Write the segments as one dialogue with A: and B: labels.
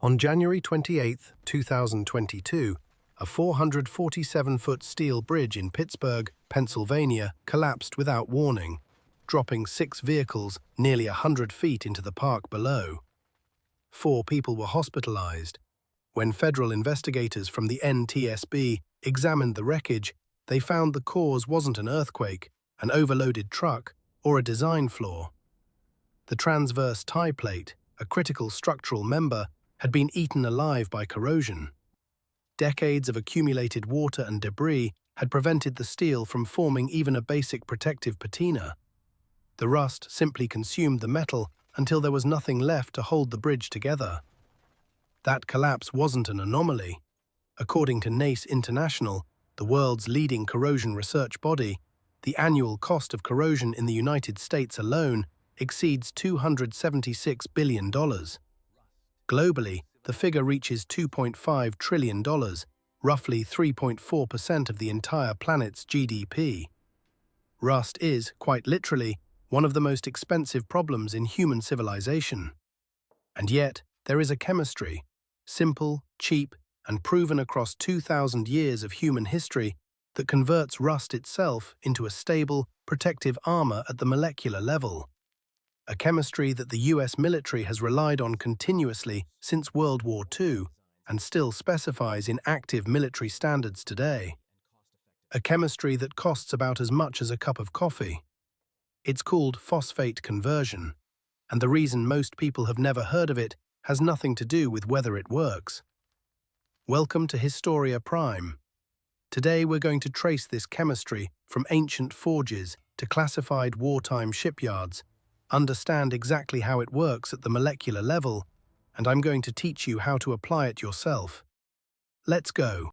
A: On January 28, 2022, a 447-foot steel bridge in Pittsburgh, Pennsylvania, collapsed without warning, dropping 6 vehicles nearly 100 feet into the park below. 4 people were hospitalized. When federal investigators from the NTSB examined the wreckage, they found the cause wasn't an earthquake, an overloaded truck, or a design flaw. The transverse tie plate, a critical structural member, had been eaten alive by corrosion. Decades of accumulated water and debris had prevented the steel from forming even a basic protective patina. The rust simply consumed the metal until there was nothing left to hold the bridge together. That collapse wasn't an anomaly. According to NACE International, the world's leading corrosion research body, the annual cost of corrosion in the United States alone exceeds $276 billion. Globally, the figure reaches $2.5 trillion, roughly 3.4% of the entire planet's GDP. Rust is, quite literally, one of the most expensive problems in human civilization. And yet, there is a chemistry, simple, cheap, and proven across 2,000 years of human history, that converts rust itself into a stable, protective armor at the molecular level. A chemistry that the US military has relied on continuously since World War II and still specifies in active military standards today. A chemistry that costs about as much as a cup of coffee. It's called phosphate conversion, and the reason most people have never heard of it has nothing to do with whether it works. Welcome to Historia Prime. Today we're going to trace this chemistry from ancient forges to classified wartime shipyards, understand exactly how it works at the molecular level, and I'm going to teach you how to apply it yourself. Let's go.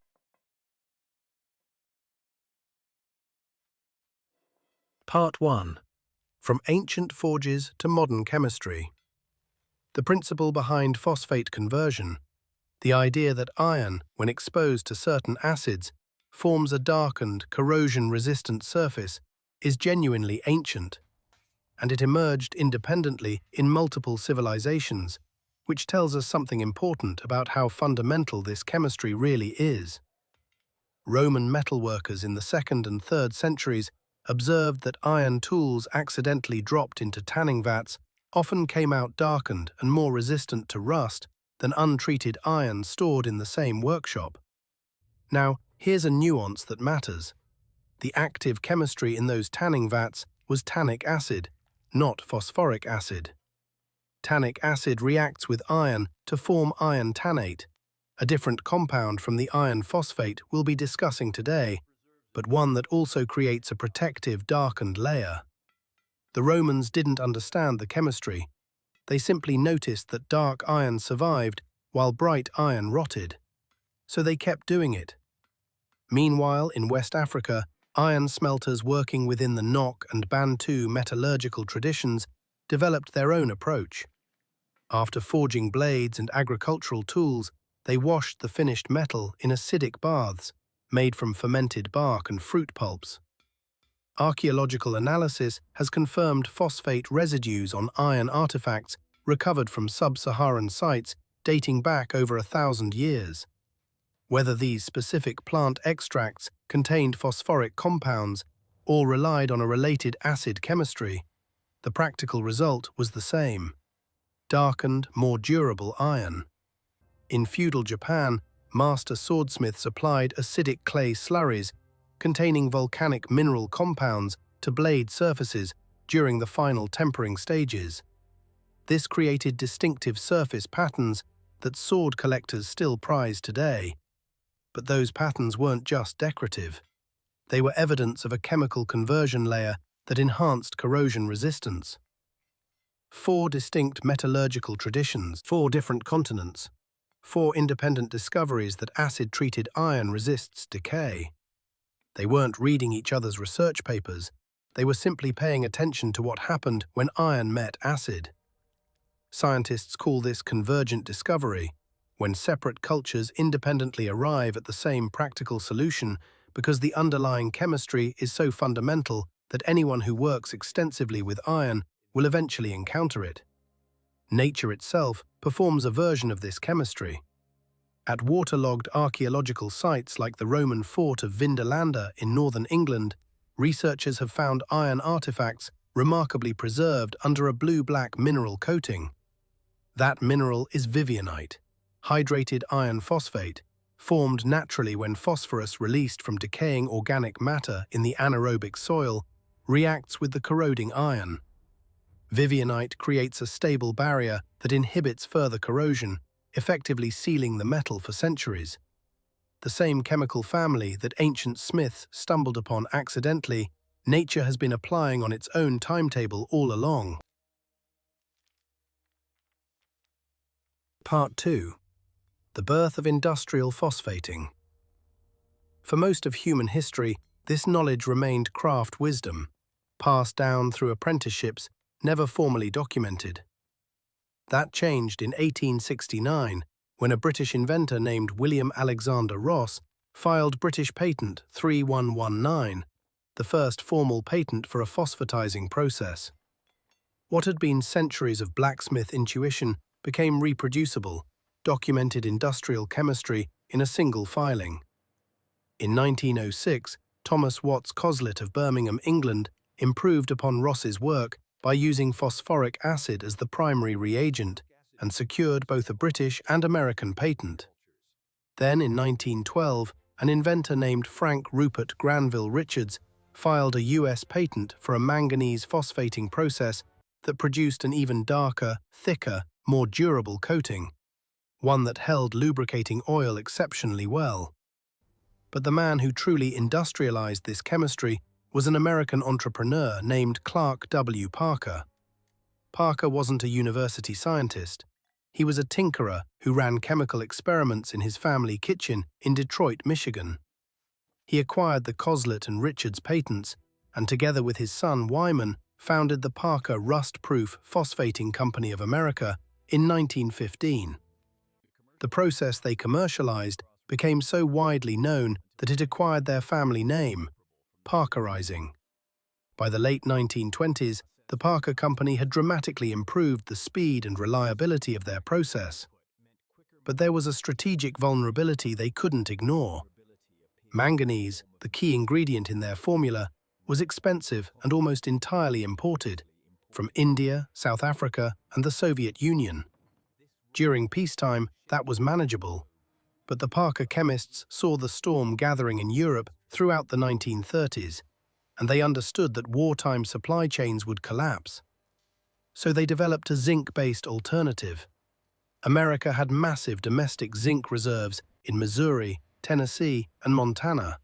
A: Part 1. From ancient forges to modern chemistry. The principle behind phosphate conversion, the idea that iron, when exposed to certain acids, forms a darkened, corrosion-resistant surface, is genuinely ancient, and it emerged independently in multiple civilizations, which tells us something important about how fundamental this chemistry really is. Roman metalworkers in the 2nd and 3rd centuries observed that iron tools accidentally dropped into tanning vats often came out darkened and more resistant to rust than untreated iron stored in the same workshop. Now, here's a nuance that matters. The active chemistry in those tanning vats was tannic acid, not phosphoric acid. Tannic acid reacts with iron to form iron tannate, a different compound from the iron phosphate we'll be discussing today, but one that also creates a protective darkened layer. The Romans didn't understand the chemistry. They simply noticed that dark iron survived while bright iron rotted. So they kept doing it. Meanwhile, in West Africa, iron smelters working within the Nok and Bantu metallurgical traditions developed their own approach. After forging blades and agricultural tools, they washed the finished metal in acidic baths made from fermented bark and fruit pulps. Archaeological analysis has confirmed phosphate residues on iron artifacts recovered from sub-Saharan sites dating back over 1,000 years. Whether these specific plant extracts contained phosphoric compounds or relied on a related acid chemistry, the practical result was the same: darkened, more durable iron. In feudal Japan, master swordsmiths applied acidic clay slurries containing volcanic mineral compounds to blade surfaces during the final tempering stages. This created distinctive surface patterns that sword collectors still prize today. But those patterns weren't just decorative. They were evidence of a chemical conversion layer that enhanced corrosion resistance. 4 distinct metallurgical traditions, 4 different continents, 4 independent discoveries that acid-treated iron resists decay. They weren't reading each other's research papers, they were simply paying attention to what happened when iron met acid. Scientists call this convergent discovery, when separate cultures independently arrive at the same practical solution because the underlying chemistry is so fundamental that anyone who works extensively with iron will eventually encounter it. Nature itself performs a version of this chemistry. At waterlogged archaeological sites like the Roman fort of Vindolanda in northern England, researchers have found iron artifacts remarkably preserved under a blue-black mineral coating. That mineral is vivianite, hydrated iron phosphate, formed naturally when phosphorus released from decaying organic matter in the anaerobic soil reacts with the corroding iron. Vivianite creates a stable barrier that inhibits further corrosion, effectively sealing the metal for centuries. The same chemical family that ancient smiths stumbled upon accidentally, nature has been applying on its own timetable all along. Part 2. The birth of industrial phosphating. For most of human history, this knowledge remained craft wisdom, passed down through apprenticeships, never formally documented. That changed in 1869, when a British inventor named William Alexander Ross filed British Patent 3119, the first formal patent for a phosphatizing process. What had been centuries of blacksmith intuition became reproducible, documented industrial chemistry in a single filing. In 1906, Thomas Watts Coslett of Birmingham, England, improved upon Ross's work by using phosphoric acid as the primary reagent and secured both a British and American patent. Then, in 1912, an inventor named Frank Rupert Granville Richards filed a US patent for a manganese phosphating process that produced an even darker, thicker, more durable coating, one that held lubricating oil exceptionally well. But the man who truly industrialized this chemistry was an American entrepreneur named Clark W. Parker. Parker wasn't a university scientist. He was a tinkerer who ran chemical experiments in his family kitchen in Detroit, Michigan. He acquired the Coslett and Richards patents and, together with his son Wyman, founded the Parker Rust-Proof Phosphating Company of America in 1915. The process they commercialized became so widely known that it acquired their family name, Parkerizing. By the late 1920s, the Parker Company had dramatically improved the speed and reliability of their process. But there was a strategic vulnerability they couldn't ignore. Manganese, the key ingredient in their formula, was expensive and almost entirely imported from India, South Africa, and the Soviet Union. During peacetime, that was manageable, but the Parker chemists saw the storm gathering in Europe throughout the 1930s, and they understood that wartime supply chains would collapse. So they developed a zinc-based alternative. America had massive domestic zinc reserves in Missouri, Tennessee, and Montana.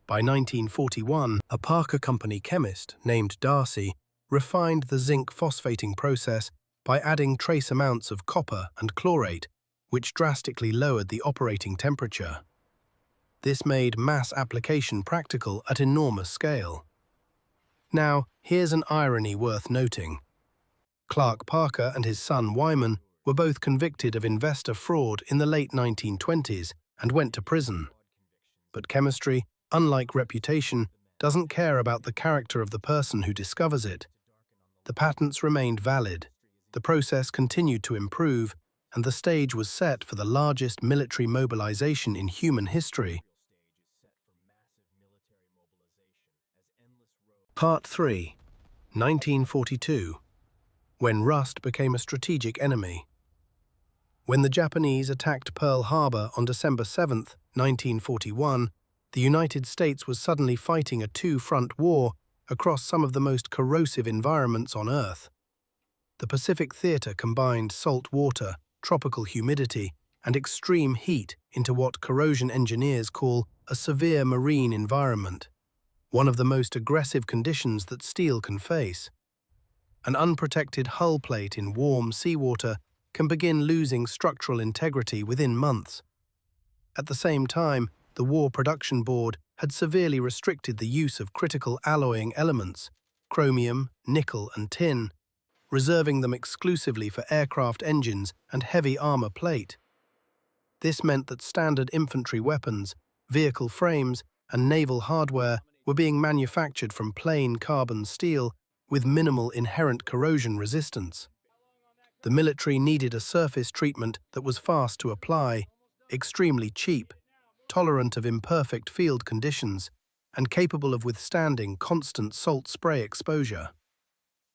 A: By 1941, a Parker Company chemist named Darcy refined the zinc phosphating process by adding trace amounts of copper and chlorate, which drastically lowered the operating temperature. This made mass application practical at enormous scale. Now, here's an irony worth noting. Clark Parker and his son Wyman were both convicted of investor fraud in the late 1920s and went to prison. But chemistry, unlike reputation, doesn't care about the character of the person who discovers it. The patents remained valid, the process continued to improve, and the stage was set for the largest military mobilization in human history. Part 3. 1942. When rust became a strategic enemy. When the Japanese attacked Pearl Harbor on December 7, 1941, the United States was suddenly fighting a two-front war across some of the most corrosive environments on Earth. The Pacific Theater combined salt water, tropical humidity, and extreme heat into what corrosion engineers call a severe marine environment, one of the most aggressive conditions that steel can face. An unprotected hull plate in warm seawater can begin losing structural integrity within months. At the same time, the War Production Board had severely restricted the use of critical alloying elements, chromium, nickel, and tin, reserving them exclusively for aircraft engines and heavy armor plate. This meant that standard infantry weapons, vehicle frames, and naval hardware were being manufactured from plain carbon steel with minimal inherent corrosion resistance. The military needed a surface treatment that was fast to apply, extremely cheap, tolerant of imperfect field conditions, and capable of withstanding constant salt spray exposure.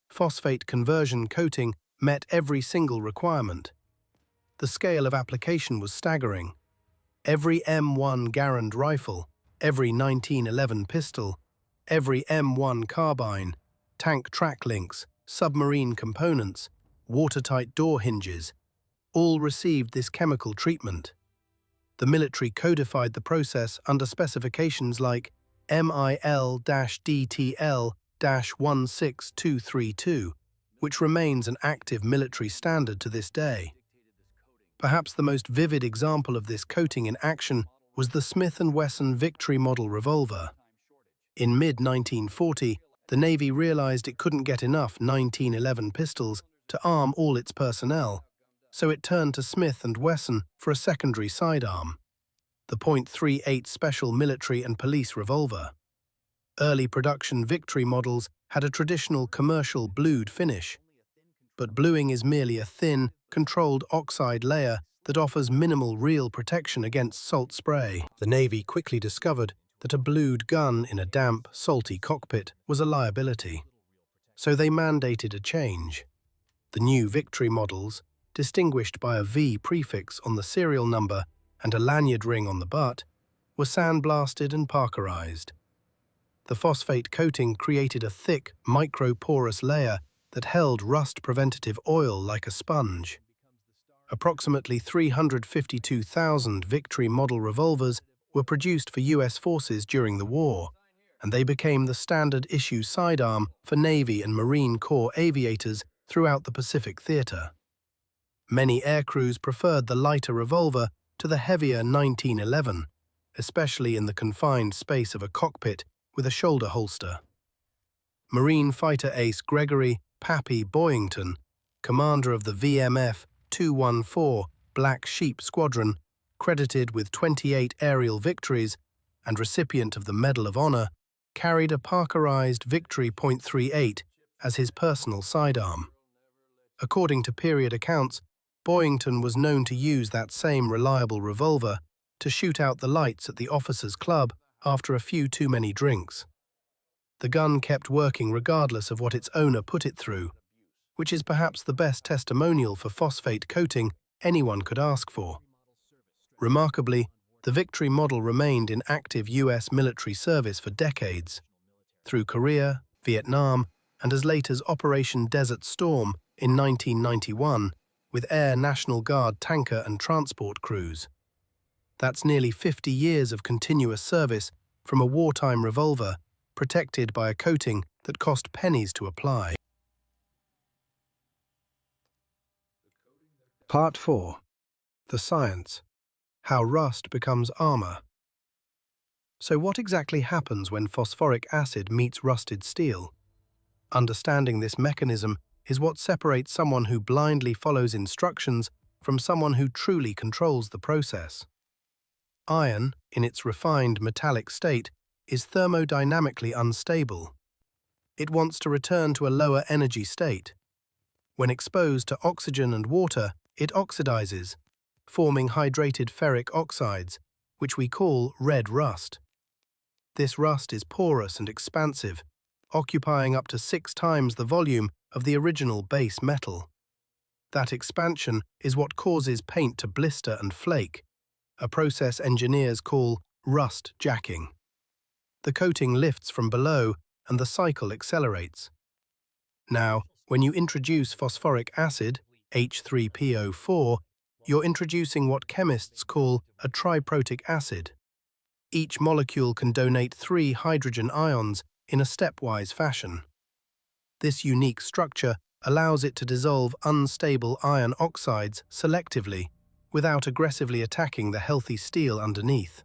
A: Phosphate conversion coating met every single requirement. The scale of application was staggering. Every M1 Garand rifle, every 1911 pistol, every M1 carbine, tank track links, submarine components, watertight door hinges, all received this chemical treatment. The military codified the process under specifications like MIL-DTL-16232, which remains an active military standard to this day. Perhaps the most vivid example of this coating in action was the Smith & Wesson Victory model revolver. In mid-1940, the Navy realized it couldn't get enough 1911 pistols to arm all its personnel, so it turned to Smith & Wesson for a secondary sidearm, the .38 Special Military and Police Revolver. Early production Victory models had a traditional commercial blued finish, but bluing is merely a thin, controlled oxide layer that offers minimal real protection against salt spray. The Navy quickly discovered that a blued gun in a damp, salty cockpit was a liability, so they mandated a change. The new Victory models, distinguished by a V prefix on the serial number and a lanyard ring on the butt, were sandblasted and parkerized. The phosphate coating created a thick, microporous layer that held rust-preventative oil like a sponge. Approximately 352,000 Victory model revolvers were produced for U.S. forces during the war, and they became the standard-issue sidearm for Navy and Marine Corps aviators throughout the Pacific theater. Many aircrews preferred the lighter revolver to the heavier 1911, especially in the confined space of a cockpit with a shoulder holster. Marine fighter ace Gregory "Pappy" Boyington, commander of the VMF 214 Black Sheep Squadron, credited with 28 aerial victories and recipient of the Medal of Honor, carried a Parkerized Victory .38 as his personal sidearm. According to period accounts, Boyington was known to use that same reliable revolver to shoot out the lights at the officers' club after a few too many drinks. The gun kept working regardless of what its owner put it through, which is perhaps the best testimonial for phosphate coating anyone could ask for. Remarkably, the Victory model remained in active U.S. military service for decades, through Korea, Vietnam, and as late as Operation Desert Storm in 1991, with Air National Guard tanker and transport crews. That's nearly 50 years of continuous service from a wartime revolver, protected by a coating that cost pennies to apply. Part 4. The Science. How rust becomes armor. So what exactly happens when phosphoric acid meets rusted steel? Understanding this mechanism is what separates someone who blindly follows instructions from someone who truly controls the process. Iron, in its refined metallic state, is thermodynamically unstable. It wants to return to a lower energy state. When exposed to oxygen and water, it oxidizes, forming hydrated ferric oxides, which we call red rust. This rust is porous and expansive, occupying up to 6 times the volume of the original base metal. That expansion is what causes paint to blister and flake, a process engineers call rust jacking. The coating lifts from below and the cycle accelerates. Now, when you introduce phosphoric acid, H3PO4, you're introducing what chemists call a triprotic acid. Each molecule can donate 3 hydrogen ions in a stepwise fashion. This unique structure allows it to dissolve unstable iron oxides selectively without aggressively attacking the healthy steel underneath.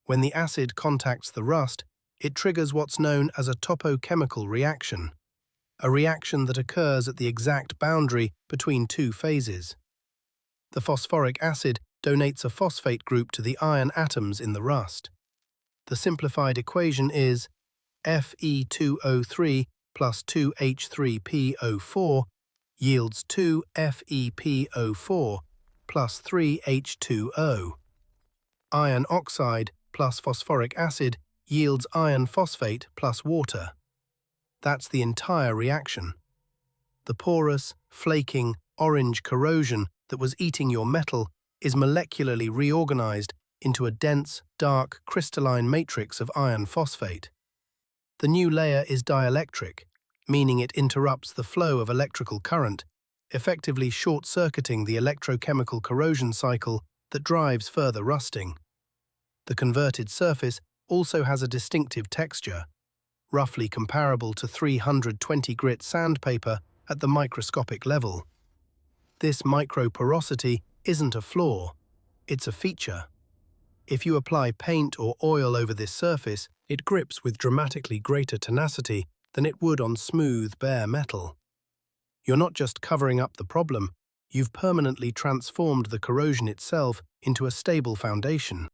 A: When the acid contacts the rust, it triggers what's known as a topochemical reaction, a reaction that occurs at the exact boundary between 2 phases. The phosphoric acid donates a phosphate group to the iron atoms in the rust. The simplified equation is Fe2O3 plus 2H3PO4 yields 2FePO4 plus 3H2O. Iron oxide plus phosphoric acid yields iron phosphate plus water. That's the entire reaction. The porous, flaking, orange corrosion that was eating your metal is molecularly reorganized into a dense, dark, crystalline matrix of iron phosphate. The new layer is dielectric, meaning it interrupts the flow of electrical current, effectively short-circuiting the electrochemical corrosion cycle that drives further rusting. The converted surface also has a distinctive texture, roughly comparable to 320 grit sandpaper at the microscopic level. This microporosity isn't a flaw, it's a feature. If you apply paint or oil over this surface, it grips with dramatically greater tenacity than it would on smooth, bare metal. You're not just covering up the problem, you've permanently transformed the corrosion itself into a stable foundation.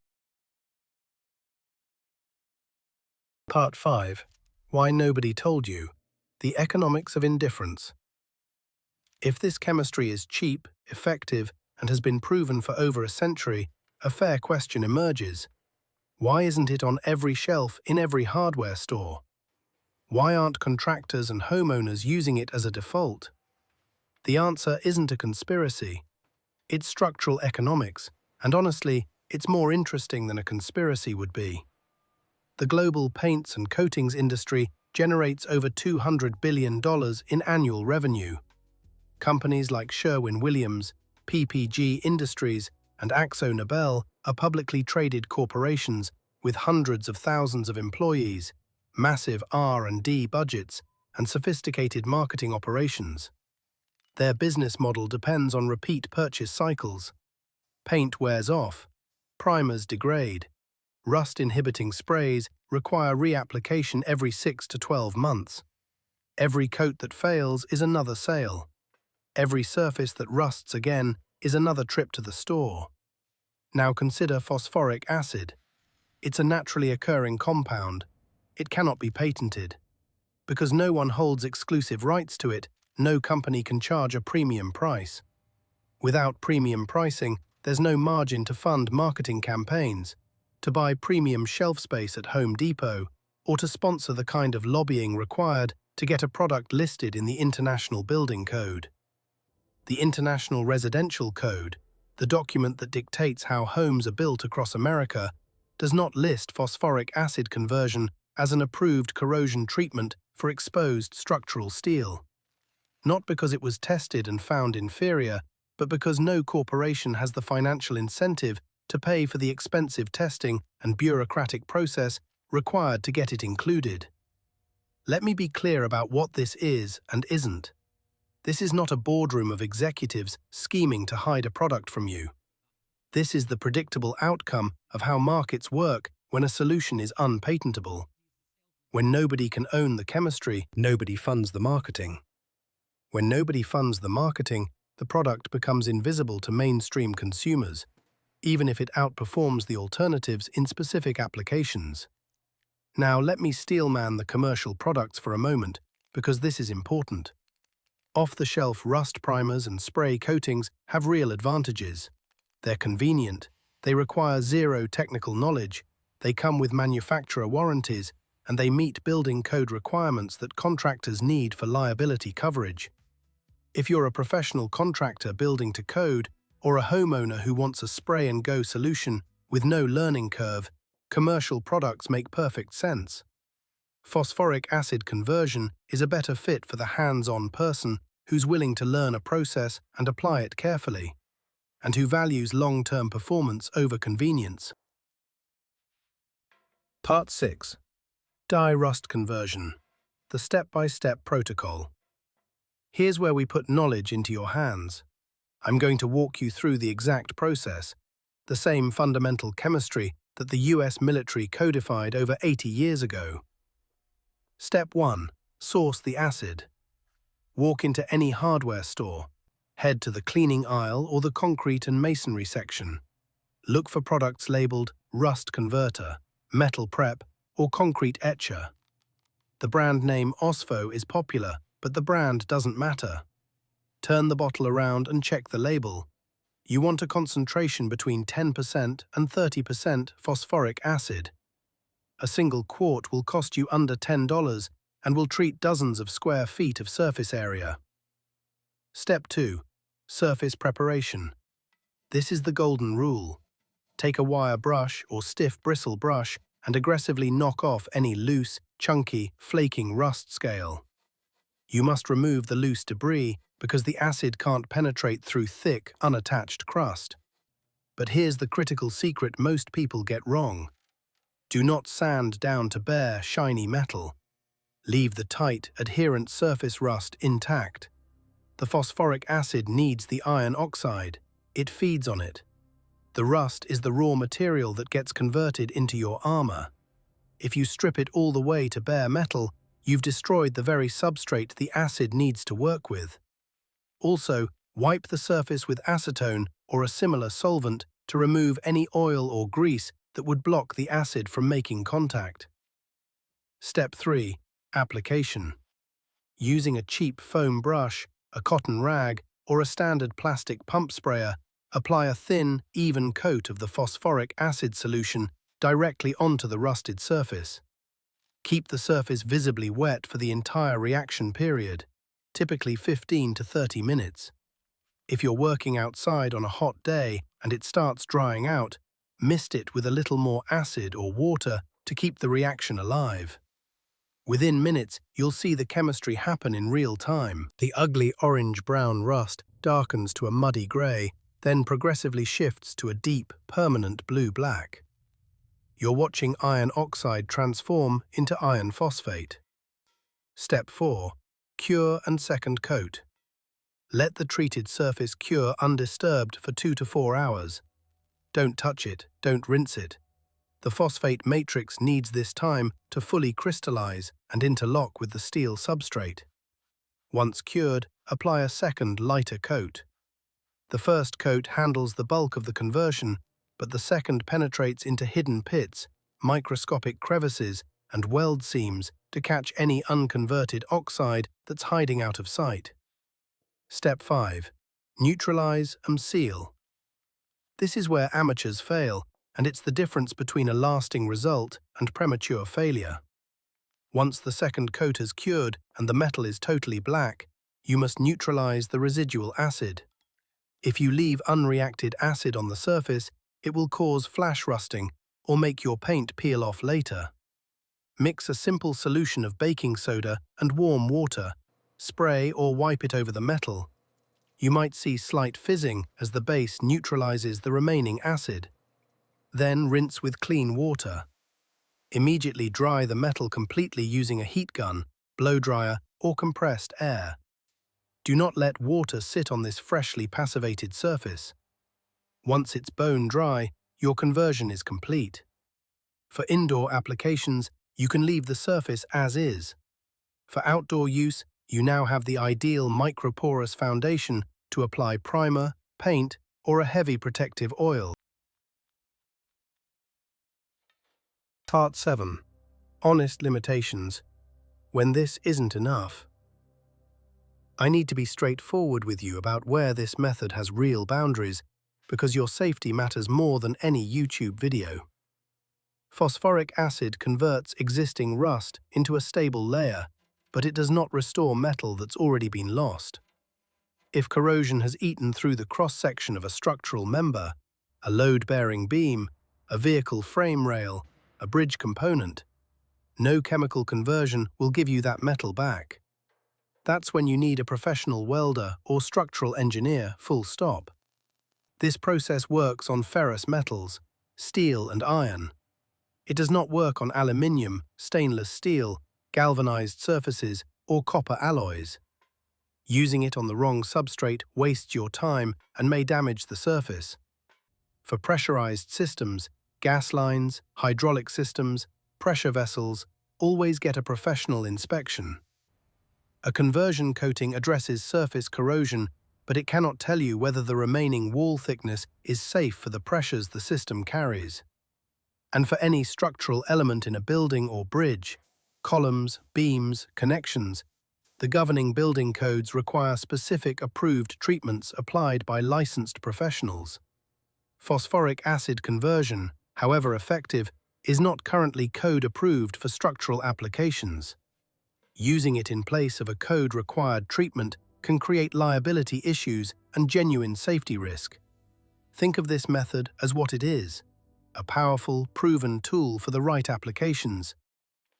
A: Part 5. Why Nobody Told You. The Economics of Indifference. If this chemistry is cheap, effective, and has been proven for over a century, a fair question emerges. Why isn't it on every shelf in every hardware store? Why aren't contractors and homeowners using it as a default? The answer isn't a conspiracy. It's structural economics, and honestly, it's more interesting than a conspiracy would be. The global paints and coatings industry generates over $200 billion in annual revenue. Companies like Sherwin-Williams, PPG Industries, and AkzoNobel are publicly traded corporations with hundreds of thousands of employees, massive R&D budgets, and sophisticated marketing operations. Their business model depends on repeat purchase cycles. Paint wears off, primers degrade, rust-inhibiting sprays require reapplication every 6 to 12 months. Every coat that fails is another sale. Every surface that rusts again is another trip to the store. Now consider phosphoric acid. It's a naturally occurring compound. It cannot be patented. Because no one holds exclusive rights to it, no company can charge a premium price. Without premium pricing, there's no margin to fund marketing campaigns, to buy premium shelf space at Home Depot, or to sponsor the kind of lobbying required to get a product listed in the International Building Code. The International Residential Code, the document that dictates how homes are built across America, does not list phosphoric acid conversion as an approved corrosion treatment for exposed structural steel. Not because it was tested and found inferior, but because no corporation has the financial incentive to pay for the expensive testing and bureaucratic process required to get it included. Let me be clear about what this is and isn't. This is not a boardroom of executives scheming to hide a product from you. This is the predictable outcome of how markets work when a solution is unpatentable. When nobody can own the chemistry, nobody funds the marketing. When nobody funds the marketing, the product becomes invisible to mainstream consumers, even if it outperforms the alternatives in specific applications. Now let me steelman the commercial products for a moment, because this is important. Off-the-shelf rust primers and spray coatings have real advantages. They're convenient, they require zero technical knowledge, they come with manufacturer warranties, and they meet building code requirements that contractors need for liability coverage. If you're a professional contractor building to code, or a homeowner who wants a spray-and-go solution with no learning curve, commercial products make perfect sense. Phosphoric acid conversion is a better fit for the hands-on person who's willing to learn a process and apply it carefully, and who values long-term performance over convenience. Part 6. Dye rust conversion. The step-by-step protocol. Here's where we put knowledge into your hands. I'm going to walk you through the exact process, the same fundamental chemistry that the US military codified over 80 years ago. Step 1. Source the acid. Walk into any hardware store. Head to the cleaning aisle or the concrete and masonry section. Look for products labeled rust converter, metal prep, or concrete etcher. The brand name Ospho is popular, but the brand doesn't matter. Turn the bottle around and check the label. You want a concentration between 10% and 30% phosphoric acid. A single quart will cost you under $10 and will treat dozens of square feet of surface area. Step 2. Surface preparation. This is the golden rule. Take a wire brush or stiff bristle brush and aggressively knock off any loose, chunky, flaking rust scale. You must remove the loose debris because the acid can't penetrate through thick, unattached crust. But here's the critical secret most people get wrong. Do not sand down to bare, shiny metal. Leave the tight, adherent surface rust intact. The phosphoric acid needs the iron oxide. It feeds on it. The rust is the raw material that gets converted into your armor. If you strip it all the way to bare metal, you've destroyed the very substrate the acid needs to work with. Also, wipe the surface with acetone or a similar solvent to remove any oil or grease that would block the acid from making contact. Step 3. Application. Using a cheap foam brush, a cotton rag, or a standard plastic pump sprayer, apply a thin, even coat of the phosphoric acid solution directly onto the rusted surface. Keep the surface visibly wet for the entire reaction period, typically 15 to 30 minutes. If you're working outside on a hot day and it starts drying out, mist it with a little more acid or water to keep the reaction alive. Within minutes, you'll see the chemistry happen in real time. The ugly orange-brown rust darkens to a muddy grey, then progressively shifts to a deep, permanent blue-black. You're watching iron oxide transform into iron phosphate. Step 4. Cure and second coat. Let the treated surface cure undisturbed for 2 to 4 hours. Don't touch it, don't rinse it. The phosphate matrix needs this time to fully crystallize and interlock with the steel substrate. Once cured, apply a second, lighter coat. The first coat handles the bulk of the conversion, but the second penetrates into hidden pits, microscopic crevices, and weld seams to catch any unconverted oxide that's hiding out of sight. Step 5. Neutralize and seal. This is where amateurs fail, and it's the difference between a lasting result and premature failure. Once the second coat has cured and the metal is totally black, you must neutralize the residual acid. If you leave unreacted acid on the surface, it will cause flash rusting or make your paint peel off later. Mix a simple solution of baking soda and warm water. Spray or wipe it over the metal. You might see slight fizzing as the base neutralizes the remaining acid. Then rinse with clean water. Immediately dry the metal completely using a heat gun, blow dryer, or compressed air. Do not let water sit on this freshly passivated surface. Once it's bone dry, your conversion is complete. For indoor applications, you can leave the surface as is. For outdoor use, you now have the ideal microporous foundation to apply primer, paint, or a heavy protective oil. Part 7. Honest limitations. When this isn't enough. I need to be straightforward with you about where this method has real boundaries, because your safety matters more than any YouTube video. Phosphoric acid converts existing rust into a stable layer, but it does not restore metal that's already been lost. If corrosion has eaten through the cross-section of a structural member, a load-bearing beam, a vehicle frame rail, a bridge component, no chemical conversion will give you that metal back. That's when you need a professional welder or structural engineer, full stop. This process works on ferrous metals, steel and iron. It does not work on aluminium, stainless steel, galvanized surfaces, or copper alloys. Using it on the wrong substrate wastes your time and may damage the surface. For pressurized systems, gas lines, hydraulic systems, pressure vessels, always get a professional inspection. A conversion coating addresses surface corrosion, but it cannot tell you whether the remaining wall thickness is safe for the pressures the system carries. And for any structural element in a building or bridge, columns, beams, connections, The governing building codes require specific approved treatments applied by licensed professionals. Phosphoric acid conversion, however effective, is not currently code-approved for structural applications. Using it in place of a code-required treatment can create liability issues and genuine safety risk. Think of this method as what it is: a powerful, proven tool for the right applications.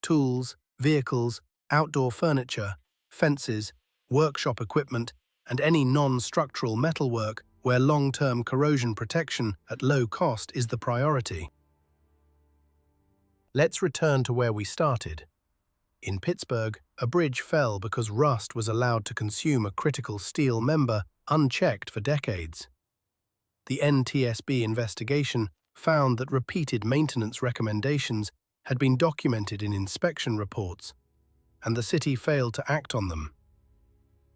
A: Tools, vehicles, outdoor furniture, fences, workshop equipment, and any non-structural metalwork where long-term corrosion protection at low cost is the priority. Let's return to where we started. In Pittsburgh, a bridge fell because rust was allowed to consume a critical steel member unchecked for decades. The NTSB investigation found that repeated maintenance recommendations had been documented in inspection reports, and the city failed to act on them.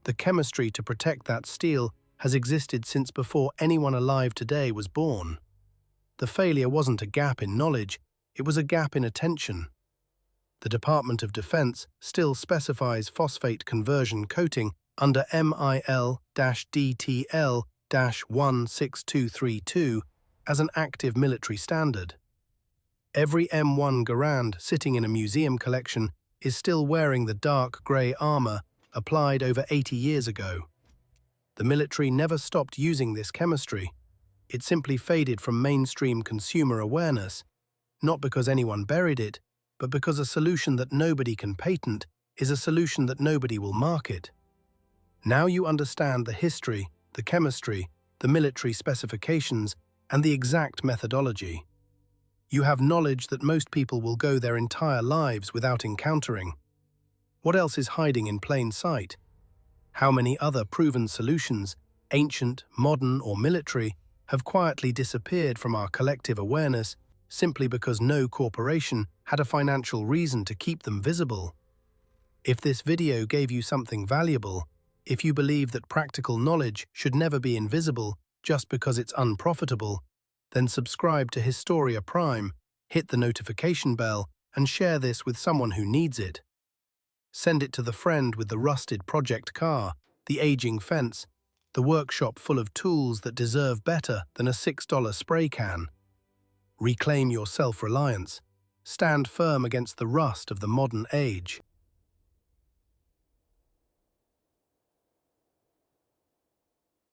A: The chemistry to protect that steel has existed since before anyone alive today was born. The failure wasn't a gap in knowledge, it was a gap in attention. The Department of Defense still specifies phosphate conversion coating under MIL-DTL-16232 as an active military standard. Every M1 Garand sitting in a museum collection is still wearing the dark grey armor applied over 80 years ago. The military never stopped using this chemistry. It simply faded from mainstream consumer awareness, not because anyone buried it, but because a solution that nobody can patent is a solution that nobody will market. Now you understand the history, the chemistry, the military specifications, and the exact methodology. You have knowledge that most people will go their entire lives without encountering. What else is hiding in plain sight? How many other proven solutions, ancient, modern, or military, have quietly disappeared from our collective awareness simply because no corporation had a financial reason to keep them visible? If this video gave you something valuable, if you believe that practical knowledge should never be invisible just because it's unprofitable, then subscribe to Historia Prime, hit the notification bell, and share this with someone who needs it. Send it to the friend with the rusted project car, the aging fence, the workshop full of tools that deserve better than a $6 spray can. Reclaim your self-reliance. Stand firm against the rust of the modern age.